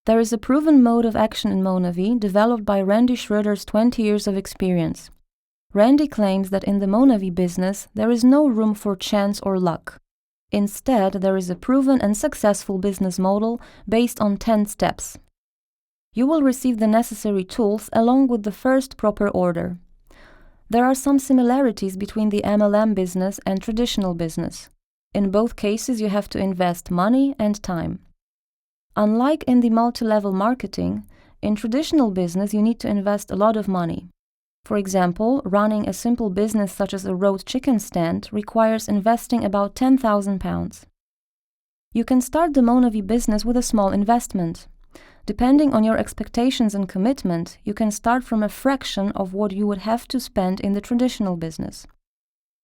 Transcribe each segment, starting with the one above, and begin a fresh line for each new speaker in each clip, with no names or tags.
There is a proven mode of action in Monavi developed by Randy Schroeder's 20 years of experience. Randy claims that in the Monavi business, there is no room for chance or luck. Instead, there is a proven and successful business model based on 10 steps. You will receive the necessary tools along with the first proper order. There are some similarities between the MLM business and traditional business. In both cases, you have to invest money and time. Unlike in the multi-level marketing, in traditional business you need to invest a lot of money. For example, running a simple business such as a roast chicken stand requires investing about £10,000. You can start the Monavi business with a small investment. Depending on your expectations and commitment, you can start from a fraction of what you would have to spend in the traditional business.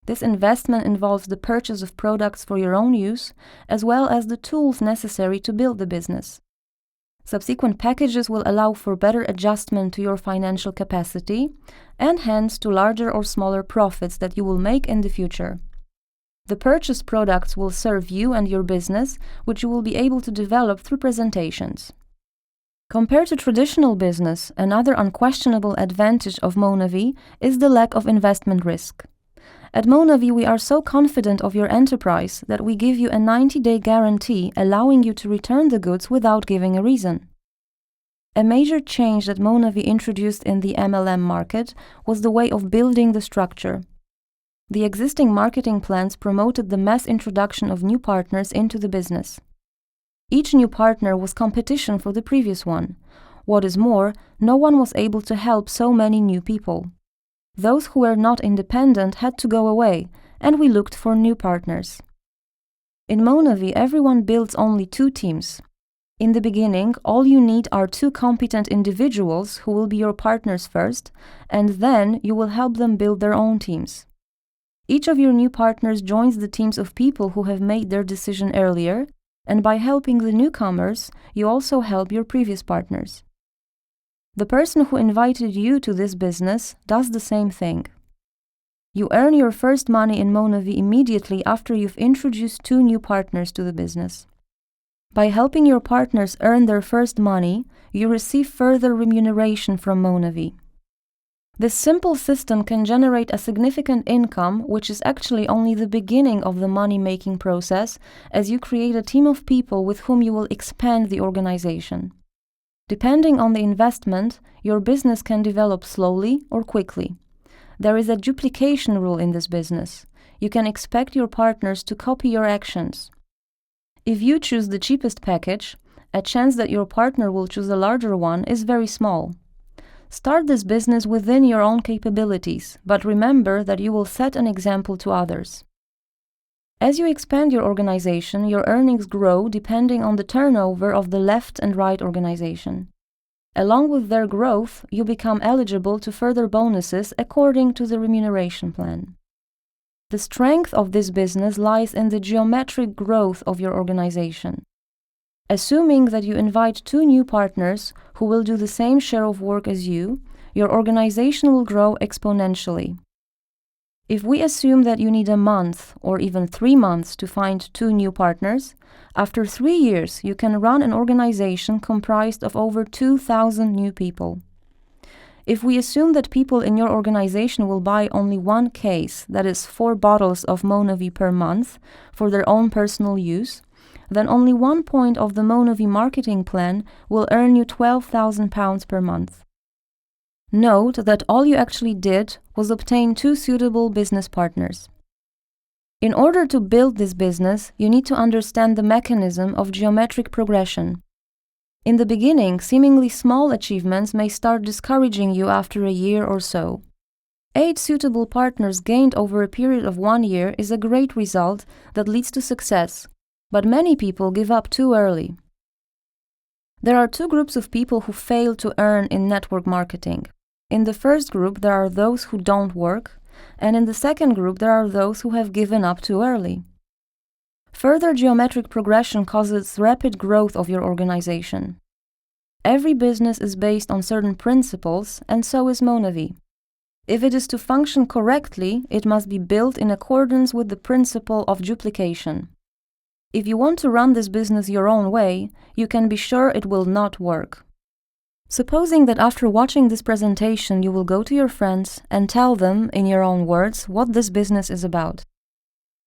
This investment involves the purchase of products for your own use, as well as the tools necessary to build the business. Subsequent packages will allow for better adjustment to your financial capacity, and hence to larger or smaller profits that you will make in the future. The purchased products will serve you and your business, which you will be able to develop through presentations. Compared to traditional business, another unquestionable advantage of Monavi is the lack of investment risk. At Monavi, we are so confident of your enterprise that we give you a 90-day guarantee allowing you to return the goods without giving a reason. A major change that Monavi introduced in the MLM market was the way of building the structure. The existing marketing plans promoted the mass introduction of new partners into the business. Each new partner was competition for the previous one. What is more, no one was able to help so many new people. Those who were not independent had to go away, and we looked for new partners. In Monavi, everyone builds only 2 teams. In the beginning, all you need are 2 competent individuals who will be your partners first, and then you will help them build their own teams. Each of your new partners joins the teams of people who have made their decision earlier, and by helping the newcomers, you also help your previous partners. The person who invited you to this business does the same thing. You earn your first money in Monavi immediately after you've introduced 2 new partners to the business. By helping your partners earn their first money, you receive further remuneration from Monavi. This simple system can generate a significant income, which is actually only the beginning of the money-making process, as you create a team of people with whom you will expand the organization. Depending on the investment, your business can develop slowly or quickly. There is a duplication rule in this business. You can expect your partners to copy your actions. If you choose the cheapest package, a chance that your partner will choose a larger one is very small. Start this business within your own capabilities, but remember that you will set an example to others. As you expand your organization, your earnings grow depending on the turnover of the left and right organization. Along with their growth, you become eligible to further bonuses according to the remuneration plan. The strength of this business lies in the geometric growth of your organization. Assuming that you invite 2 new partners who will do the same share of work as you, your organization will grow exponentially. If we assume that you need a month or even 3 months to find 2 new partners, after 3 years you can run an organization comprised of over 2,000 new people. If we assume that people in your organization will buy only 1 case, that is 4 bottles of Monavi per month, for their own personal use, then only 1 point of the Monavi marketing plan will earn you £12,000 per month. Note that all you actually did was obtain 2 suitable business partners. In order to build this business, you need to understand the mechanism of geometric progression. In the beginning, seemingly small achievements may start discouraging you after a year or so. 8 suitable partners gained over a period of 1 year is a great result that leads to success, but many people give up too early. There are 2 groups of people who fail to earn in network marketing. In the first group, there are those who don't work, and in the second group, there are those who have given up too early. Further geometric progression causes rapid growth of your organization. Every business is based on certain principles, and so is Monavi. If it is to function correctly, it must be built in accordance with the principle of duplication. If you want to run this business your own way, you can be sure it will not work. Supposing that after watching this presentation you will go to your friends and tell them, in your own words, what this business is about.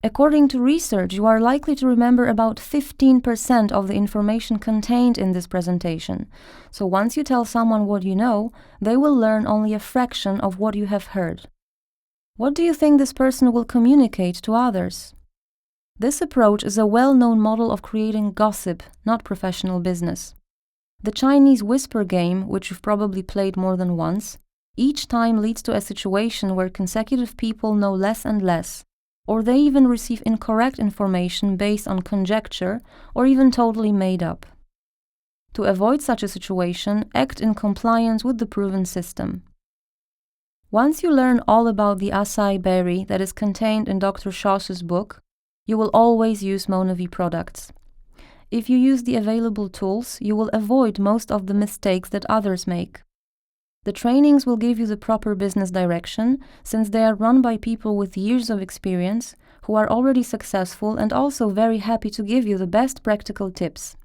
According to research, you are likely to remember about 15% of the information contained in this presentation. So once you tell someone what you know, they will learn only a fraction of what you have heard. What do you think this person will communicate to others? This approach is a well-known model of creating gossip, not professional business. The Chinese whisper game, which you've probably played more than once, each time leads to a situation where consecutive people know less and less, or they even receive incorrect information based on conjecture or even totally made up. To avoid such a situation, act in compliance with the proven system. Once you learn all about the acai berry that is contained in Dr. Schoss's book, you will always use Monavi products. If you use the available tools, you will avoid most of the mistakes that others make. The trainings will give you the proper business direction, since they are run by people with years of experience, who are already successful and also very happy to give you the best practical tips.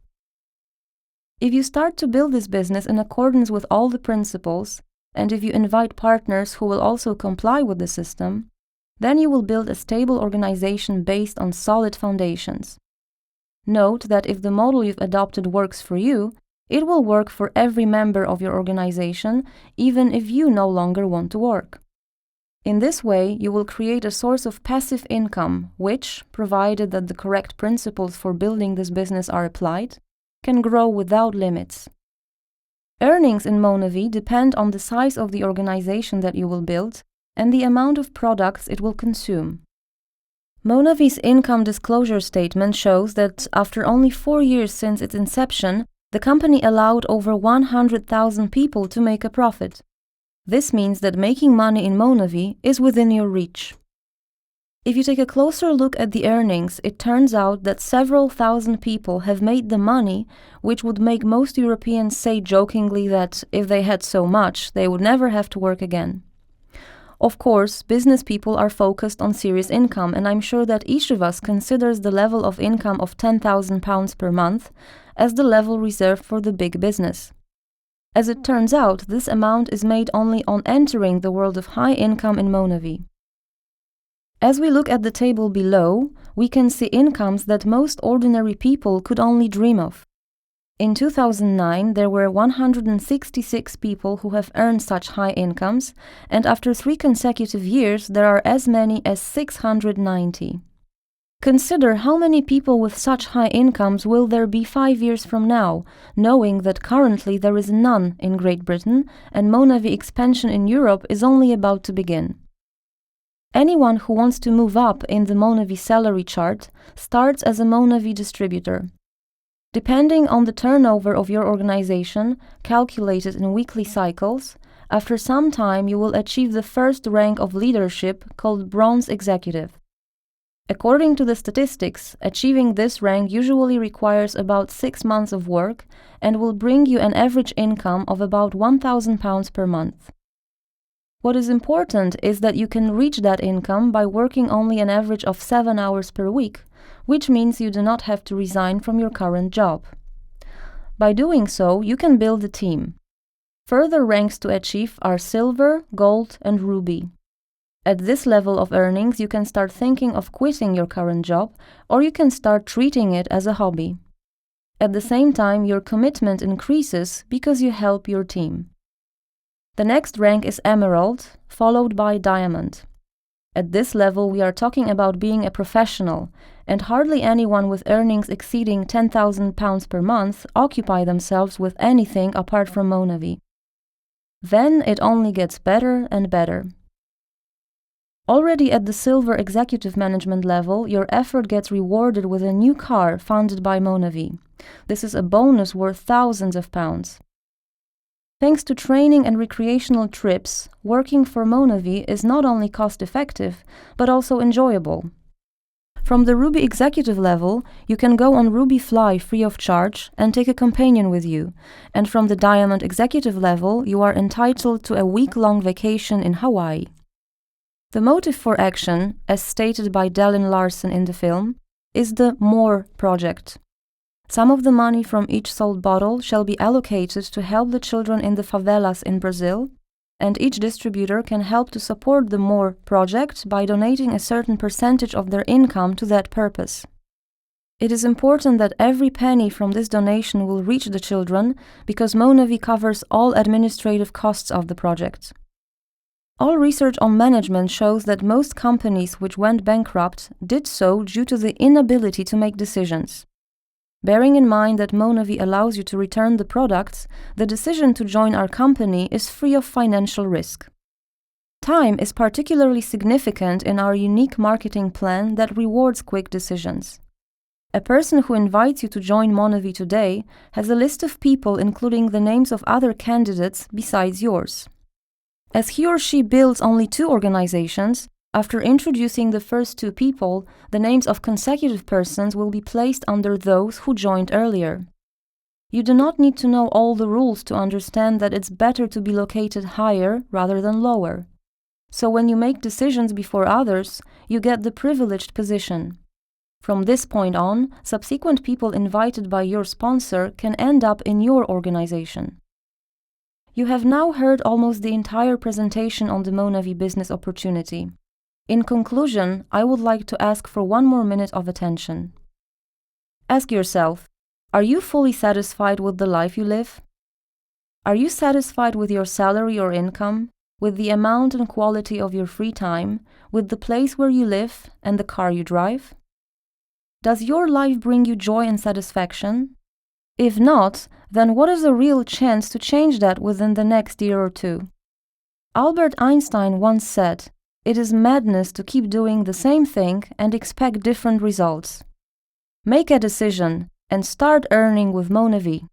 If you start to build this business in accordance with all the principles, and if you invite partners who will also comply with the system, then you will build a stable organization based on solid foundations. Note that if the model you've adopted works for you, it will work for every member of your organization, even if you no longer want to work. In this way, you will create a source of passive income, which, provided that the correct principles for building this business are applied, can grow without limits. Earnings in Monavi depend on the size of the organization that you will build and the amount of products it will consume. Monavi's income disclosure statement shows that after only 4 years since its inception, the company allowed over 100,000 people to make a profit. This means that making money in Monavi is within your reach. If you take a closer look at the earnings, it turns out that several thousand people have made the money, which would make most Europeans say jokingly that if they had so much, they would never have to work again. Of course, business people are focused on serious income, and I'm sure that each of us considers the level of income of £10,000 per month as the level reserved for the big business. As it turns out, this amount is made only on entering the world of high income in Monavi. As we look at the table below, we can see incomes that most ordinary people could only dream of. In 2009, there were 166 people who have earned such high incomes, and after 3 consecutive years, there are as many as 690. Consider how many people with such high incomes will there be 5 years from now, knowing that currently there is none in Great Britain and Monavi expansion in Europe is only about to begin. Anyone who wants to move up in the Monavi salary chart starts as a Monavi distributor. Depending on the turnover of your organization, calculated in weekly cycles, after some time you will achieve the first rank of leadership called Bronze Executive. According to the statistics, achieving this rank usually requires about 6 months of work and will bring you an average income of about £1,000 per month. What is important is that you can reach that income by working only an average of 7 hours per week, which means you do not have to resign from your current job. By doing so, you can build a team. Further ranks to achieve are Silver, Gold, and Ruby. At this level of earnings, you can start thinking of quitting your current job, or you can start treating it as a hobby. At the same time, your commitment increases because you help your team. The next rank is Emerald, followed by Diamond. At this level, we are talking about being a professional, and hardly anyone with earnings exceeding £10,000 per month occupy themselves with anything apart from Monavi. Then it only gets better and better. Already at the Silver Executive Management level, your effort gets rewarded with a new car funded by Monavi. This is a bonus worth thousands of pounds. Thanks to training and recreational trips, working for Monavi is not only cost-effective, but also enjoyable. From the Ruby Executive level, you can go on Ruby Fly free of charge and take a companion with you, and from the Diamond Executive level, you are entitled to a week-long vacation in Hawaii. The motive for action, as stated by Dallin Larson in the film, is the MORE project. Some of the money from each sold bottle shall be allocated to help the children in the favelas in Brazil, and each distributor can help to support the MORE project by donating a certain percentage of their income to that purpose. It is important that every penny from this donation will reach the children because Monavi covers all administrative costs of the project. All research on management shows that most companies which went bankrupt did so due to the inability to make decisions. Bearing in mind that Monavi allows you to return the products, the decision to join our company is free of financial risk. Time is particularly significant in our unique marketing plan that rewards quick decisions. A person who invites you to join Monavi today has a list of people including the names of other candidates besides yours. As he or she builds only 2 organizations, after introducing the first 2 people, the names of consecutive persons will be placed under those who joined earlier. You do not need to know all the rules to understand that it's better to be located higher rather than lower. So when you make decisions before others, you get the privileged position. From this point on, subsequent people invited by your sponsor can end up in your organization. You have now heard almost the entire presentation on the Monavi business opportunity. In conclusion, I would like to ask for 1 more minute of attention. Ask yourself, are you fully satisfied with the life you live? Are you satisfied with your salary or income, with the amount and quality of your free time, with the place where you live and the car you drive? Does your life bring you joy and satisfaction? If not, then what is a real chance to change that within the next year or 2? Albert Einstein once said, "It is madness to keep doing the same thing and expect different results." Make a decision and start earning with Monavi.